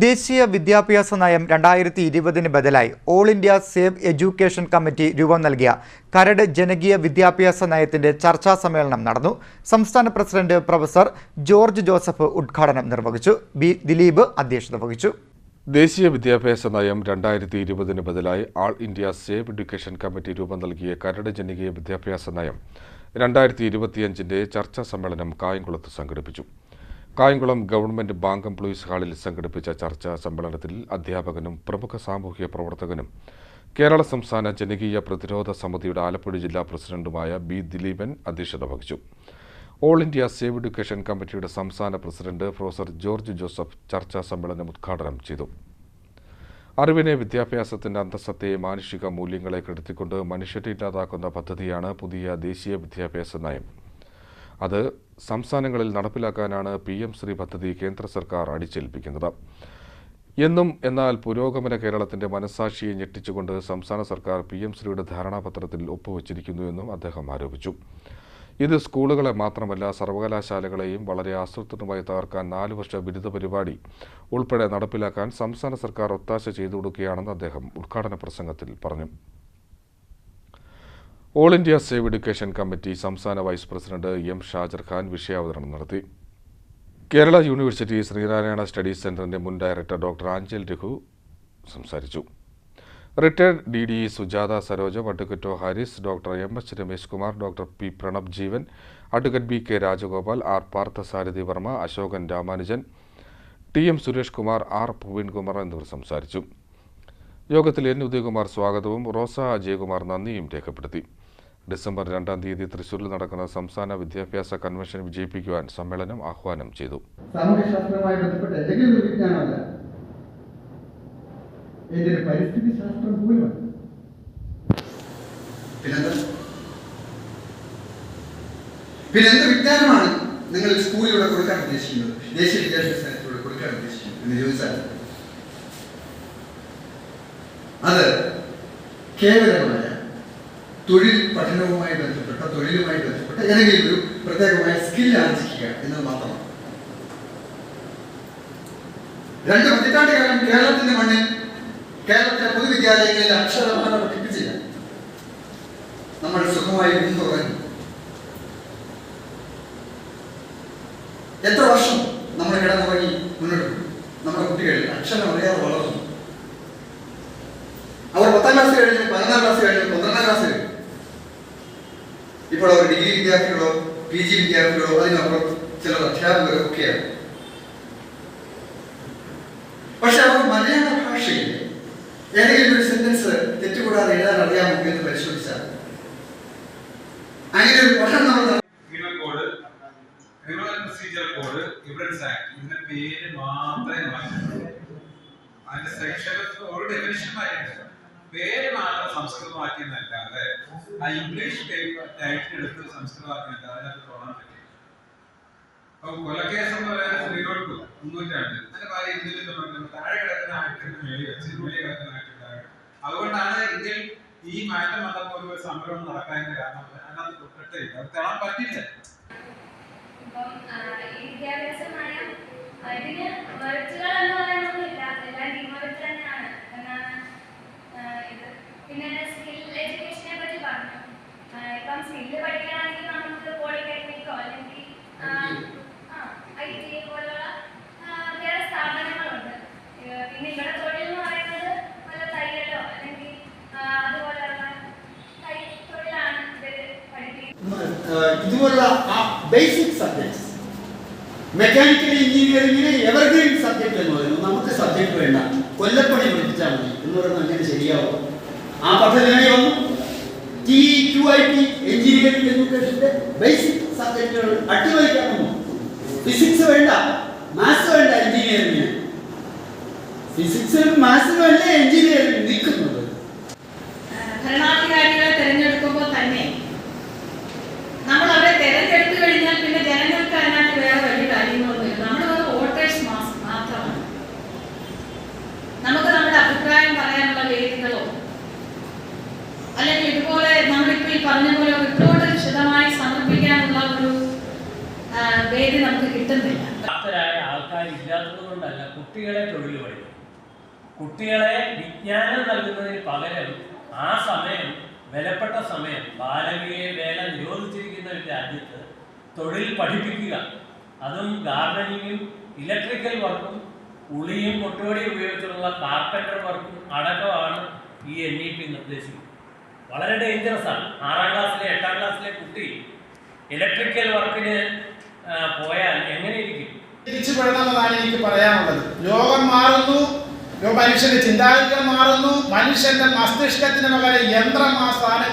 ദേശീയ വിദ്യാഭ്യാസ നയം 2020 ബദലായി all India save education committee രൂപം നൽകിയ കരട് ജനകീയ വിദ്യാഭ്യാസ നയത്തിന്റെ ചർച്ചാ സമ്മേളനം നടന്നു. സംസ്ഥാന പ്രസിഡന്റ് പ്രൊഫസർ ജോർജ് ജോസഫ് ഉദ്ഘാടനം നിർവഹിച്ചു. ബി ദിലീപ് അധ്യക്ഷത വഹിച്ചു. ദേശീയ വിദ്യാഭ്യാസ നയം 2020 ബദലായി ആൾ ഇന്ത്യ സേവ് എഡ്യൂക്കേഷൻ കമ്മിറ്റി രൂപം നൽകിയ കരട് ജനകീയ വിദ്യാഭ്യാസ നയം 2025 ചർച്ചാ സമ്മേളനം കായംകുളത്ത് സംഘടിപ്പിച്ചു. കായംകുളം ഗവൺമെന്റ് ബാങ്ക് എംപ്ലോയീസ് ഹാളിൽ സംഘടിപ്പിച്ച ചർച്ചാ സമ്മേളനത്തിൽ അധ്യാപകനും പ്രമുഖ സാമൂഹിക പ്രവർത്തകനും കേരള സംസ്ഥാന ജനകീയ പ്രതിരോധ സമിതിയുടെ ആലപ്പുഴ ജില്ലാ പ്രസിഡന്റുമായ ബി ദിലീപൻ അധ്യക്ഷത വഹിച്ചു. ഓൾ ഇന്ത്യ സേവ് എഡ്യൂക്കേഷൻ കമ്മിറ്റിയുടെ സംസ്ഥാന പ്രസിഡന്റ് പ്രൊഫസർ ജോർജ് ജോസഫ് ചർച്ചാ സമ്മേളനം ഉദ്ഘാടനം ചെയ്തു. അറിവിനെ, വിദ്യാഭ്യാസത്തിന്റെ അന്തസ്സത്തെ, മാനുഷിക മൂല്യങ്ങളെ കെടുത്തിക്കൊണ്ട് മനുഷ്യരെ ഇല്ലാതാക്കുന്ന പദ്ധതിയാണ് പുതിയ ദേശീയ വിദ്യാഭ്യാസ നയം. അത് സംസ്ഥാനങ്ങളിൽ നടപ്പിലാക്കാനാണ് PM-ശ്രീ പദ്ധതി കേന്ദ്ര സർക്കാർ അടിച്ചേൽപ്പിക്കുന്നത്. എന്നാൽ പുരോഗമന കേരളത്തിന്റെ മനസ്സാക്ഷിയെ ഞെട്ടിച്ചുകൊണ്ട് സംസ്ഥാന സർക്കാർ PM-ശ്രീയുടെ ധാരണാപത്രത്തിൽ ഒപ്പുവച്ചിരിക്കുന്നുവെന്നും അദ്ദേഹം ആരോപിച്ചു. ഇത് സ്കൂളുകളെ മാത്രമല്ല സർവകലാശാലകളെയും വളരെ ആസൂത്രിതമായി തകർക്കാൻ 4 വർഷ ബിരുദ പരിപാടി ഉൾപ്പെടെ നടപ്പിലാക്കാൻ സംസ്ഥാന സർക്കാർ ഒത്താശ ചെയ്തു കൊടുക്കുകയാണെന്ന് അദ്ദേഹം ഉദ്ഘാടന പ്രസംഗത്തിൽ പറഞ്ഞു. All India save education committee സംസ്ഥാന vice president M. Shajar Khan വിഷയാവതരണം നടത്തി. കേരള യൂണിവേഴ്സിറ്റി ശ്രീനാരായണ സ്റ്റഡീസ് സെന്ററിന്റെ മുൻ ഡയറക്ടർ ഡോക്ടർ ആഞ്ചൽ രഘു സംസാരിച്ചു. Retired DDE Sujatha Sarojam, advocate O. Haris, doctor MS. Ramesh Kumar, doctor P. Pranab Jeevan, advocate B. K. Rajagopal, R. Parthasarathy Varma, Ashokan Ramanujan, TM. Suresh Kumar, R. Praveenkumar എന്നിവർ സംസാരിച്ചു. യോഗത്തിൽ N. ഉദയകുമാർ സ്വാഗതവും റോസ അജയകുമാർ നന്ദിയും രേഖപ്പെടുത്തി. ഡിസംബർ 2-ാം തീയതി തൃശൂരിൽ നടക്കുന്ന സംസ്ഥാന വിദ്യാഭ്യാസ കൺവെൻഷൻ വിജയിപ്പിക്കുവാൻ സമ്മേളനം ആഹ്വാനം ചെയ്തു. സാമൂഹ്യശാസ്ത്രവുമായി ബന്ധപ്പെട്ട എന്തെങ്കിലും ഒരു വിജ്ഞാനമല്ല, ഇതിന്റെ പരിസ്ഥിതി ശാസ്ത്രം പോലും. പിന്നെന്ത് വിജ്ഞാനമാണ് നിങ്ങൾ സ്കൂളിലൂടെ കൊടുക്കാൻ ഉദ്ദേശിക്കുന്നത്, ദേശീയ വിദ്യാഭ്യാസ നയത്തിലൂടെ കൊടുക്കാൻ ഉദ്ദേശിക്കുന്നത് എന്ന് ചോദിച്ചാൽ അത് കേവലമായ തൊഴിൽ പഠനവുമായി ബന്ധപ്പെട്ട, തൊഴിലുമായി ബന്ധപ്പെട്ട ഏതെങ്കിലും ഒരു പ്രത്യേകമായ സ്കിൽ ആർജിക്കുക എന്നത് മാത്രമാണ്. 2 പതിറ്റാണ്ടുകാലം കേരളത്തിന്റെ മണ്ണിൽ, കേരളത്തിലെ പൊതുവിദ്യാലയങ്ങളിൽ അക്ഷരമാല പഠിപ്പിച്ചില്ല. നമ്മൾ സുഖമായി മുൻതുറങ്ങി. എത്ര വർഷം നമ്മൾ കിടന്നുറങ്ങി മുന്നോട്ട് പോയി. നമ്മുടെ കുട്ടികൾ അക്ഷരം അറിയാതെ വളർന്നു. അവർ 10ാം ക്ലാസ് കഴിഞ്ഞു, 11ാം ക്ലാസ് കഴിഞ്ഞു, 12ാം ക്ലാസ് കഴിഞ്ഞു. ഇപ്പോൾ അവർ ഡിഗ്രി വിദ്യാർത്ഥികളോ PG വിദ്യാർത്ഥികളോ അതിനപ്പുറം ചില അധ്യാപകരോ ഒക്കെയാണ്. പക്ഷെ അവർ മലയാള ഭാഷയിൽ ഏതെങ്കിലും ഒരു സെന്റൻസ് തെറ്റുകൂടാതെ എഴുതാൻ അറിയാമോ എന്ന് പരിശോധിച്ചാൽ അങ്ങനെ ഒരു പഠനം നമ്മൾ പേര് മാത്രമേ മാറ്റുള്ളൂ. അതിന്റെ സെക്ഷൻ ഒരു ഡെഫിനിഷൻ മാറ്റിയിട്ടുണ്ട്. പേര് മാത്രം സംസ്കൃതമാക്കിയെന്നല്ലാതെ ആ ഇംഗ്ലീഷ് ടൈറ്റിൽ എടുത്ത് സംസ്കൃതമാക്കിയല്ല അതിനകത്ത് തുടങ്ങാൻ പറ്റില്ല. അപ്പൊ കൊലക്കേസ് എന്ന് പറയുന്ന സ്ത്രീകൾക്ക് 302 അതിന്റെ കാര്യം ഇന്ത്യയിൽ താഴെ കിടക്കുന്ന ആക്ടിന് മേളിൽ വെച്ച് മേളിൽ കിടക്കുന്ന ആക്ട്. അതുകൊണ്ടാണ് ഇന്ത്യയിൽ ഈ മാറ്റം വന്നപ്പോൾ ഒരു സമരം നടക്കാൻ കാരണം അതിനകത്ത് തൊട്ടിട്ടില്ല, അത് തേടാൻ പറ്റില്ല. ഇതിന് വെർച്ചുകൾ എന്ന് പറയാനൊന്നുമില്ല, എല്ലാം ഡിമോർച്ച് തന്നെയാണ് എന്നാണ് ഇത്. പിന്നെ സ്കിൽ എഡ്യൂക്കേഷനെ പറ്റി പറഞ്ഞു. ഇപ്പം സ്കില്ല് പഠിക്കണമെങ്കിൽ നമുക്ക് പോളിടെക്നിക്കോ അല്ലെങ്കിൽ IT പോലുള്ള വേറെ സ്ഥാപനങ്ങളുണ്ട്. പിന്നെ ഇവിടെ തൊഴിൽ എന്ന് പറയുന്നത് വല്ല തയ്യലോ അല്ലെങ്കിൽ അതുപോലെയുള്ള തൊഴിലാണ് ഇവർ പഠിപ്പിക്കുന്നത്. ഇതുപോലുള്ള ബേസിക് സബ്ജക്ട്സ് മെക്കാനിക്കൽ എഞ്ചിനീയറിംഗിന് എവർഗ്രീൻ സബ്ജക്ട് എന്ന് പറയുന്നു. നമുക്ക് സബ്ജക്ട് വേണ്ട, കൊല്ലപ്പണി പഠിപ്പിച്ചാൽ മതി എന്ന് പറയുന്നത് അങ്ങനെ ശരിയാവും. ആ പദ്ധതിയായി വന്നു. TQIP എഞ്ചിനീയറിംഗ് എഡ്യൂക്കേഷന്റെ ബേസിക് സബ്ജക്റ്റുകൾ അട്ടിമറിക്കാൻ വന്നു. ഫിസിക്സ് വേണ്ട, മാത്സ് വേണ്ട എഞ്ചിനീയറിംഗിന്. ഫിസിക്സിനും മാത്സിനും അല്ലേ എഞ്ചിനീയറിംഗ് നിൽക്കുന്നത്. ഭരണാധികാരികളെ തെരഞ്ഞെടുക്കുമ്പോൾ തന്നെ നമ്മൾ അവരെ തെരഞ്ഞെടുത്തു കഴിഞ്ഞാൽ പിന്നെ ജനങ്ങൾക്ക് അതിനകത്ത് വേറെ വലിയ കാര്യങ്ങളൊന്നുമില്ല. നമ്മൾ വോട്ടേഴ്സ് മാത്രമാണ്. നമുക്ക് നമ്മുടെ അഭിപ്രായം പറയാനുള്ള വേദികളോ അല്ലെങ്കിൽ ഇതുപോലെ നമ്മളിപ്പോൾ ഈ പറഞ്ഞ പോലെ റിപ്പോർട്ട് വിശദമായി സമർപ്പിക്കാനുള്ള ഒരു വേദി നമുക്ക് കിട്ടുന്നില്ല. ആൾക്കാരില്ലാത്തത് കൊണ്ടല്ല കുട്ടികളെ തൊഴിൽ പഠിക്കും. കുട്ടികളെ വിജ്ഞാനം നൽകുന്നതിന് പകരം ആ സമയം, വിലപ്പെട്ട സമയം, ബാലകീയ വേല നിരോധിച്ചിരിക്കുന്ന ഒരു രാജ്യത്ത് തൊഴിൽ പഠിപ്പിക്കുക, അതും ഗാർഡനിങ്ങും ഇലക്ട്രിക്കൽ വർക്കും ഉളിയും കൊട്ടുവടിയും ഉപയോഗിച്ചുള്ള കാർപ്പൻ്റർ വർക്കും അടക്കമാണ് ഈ NEP നിർദ്ദേശിക്കുന്നത്. വളരെ ഡേഞ്ചറസ് ആണ്. 6ാം ക്ലാസ്സിലെ 8ാം ക്ലാസ്സിലെ കുട്ടി ഇലക്ട്രിക്കൽ വർക്കിന് പോയാൽ എങ്ങനെ ഇരിക്കും? തിരിച്ചുപെടണമെന്നാണ് എനിക്ക് പറയാനുള്ളത്. ലോകം മാറുന്നു, മനുഷ്യന്റെ ചിന്താഗതികൾ മാറുന്നു, മനുഷ്യന്റെ മസ്തിഷ്കത്തിന് പകരം യന്ത്രം ആ സ്ഥാനം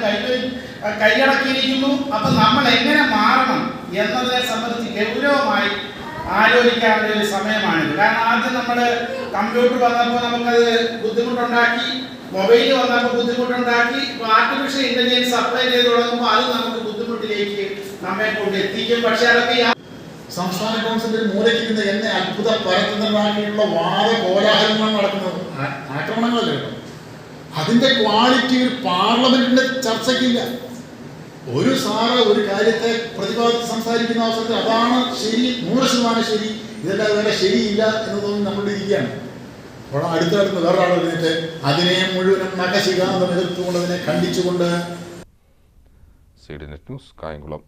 കൈയടക്കിയിരിക്കുന്നു. അപ്പൊ നമ്മൾ എങ്ങനെ മാറണം എന്നതിനെ സംബന്ധിച്ച് ഗൗരവമായി ആലോചിക്കാനുള്ള ഒരു സമയമാണിത്. കാരണം ആദ്യം നമ്മൾ കമ്പ്യൂട്ടർ വന്നപ്പോൾ നമുക്കത് ബുദ്ധിമുട്ടുണ്ടാക്കി, മൊബൈൽ വന്നപ്പോൾ ബുദ്ധിമുട്ടുണ്ടാക്കി, ആർട്ടിഫിഷ്യൽ ഇന്റലിജൻസ് അപ്ലൈ ചെയ്ത് തുടങ്ങുമ്പോൾ അത് നമുക്ക് ബുദ്ധിമുട്ടിലേക്ക് നമ്മെ കൊണ്ട് എത്തിക്കും. പക്ഷെ അതൊക്കെ സംസ്ഥാന കൗൺസിലിൽ മൂലയ്ക്കുന്ന എന്നെ അത്ഭുത പരത്തുന്നതാക്കിയുള്ള കോലാഹലങ്ങളാണ് നടക്കുന്നത്, ആക്രമണങ്ങളല്ലേ. അതിന്റെ ക്വാളിറ്റി ഒരു പാർലമെന്റിന്റെ ചർച്ചയ്ക്കില്ല. ഒരു സാറ് ഒരു കാര്യത്തെ പ്രതിപാദിച്ച് സംസാരിക്കുന്ന അവസരത്തിൽ അതാണ് ശരി, 100% ശരി, ഇതെല്ലാം വേറെ ശരിയില്ല എന്ന് തോന്നി നമ്മളുടെ ഇരിക്കുകയാണ്. അപ്പോൾ അടുത്തടുത്ത് വേറൊരാൾ എഴുന്നേറ്റ് അതിനെ മുഴുവനും നഖശിഖാന്തം എതിർത്തുകൊണ്ട് അതിനെ ഖണ്ഡിച്ചുകൊണ്ട്. CDNet news, Kayamkulam.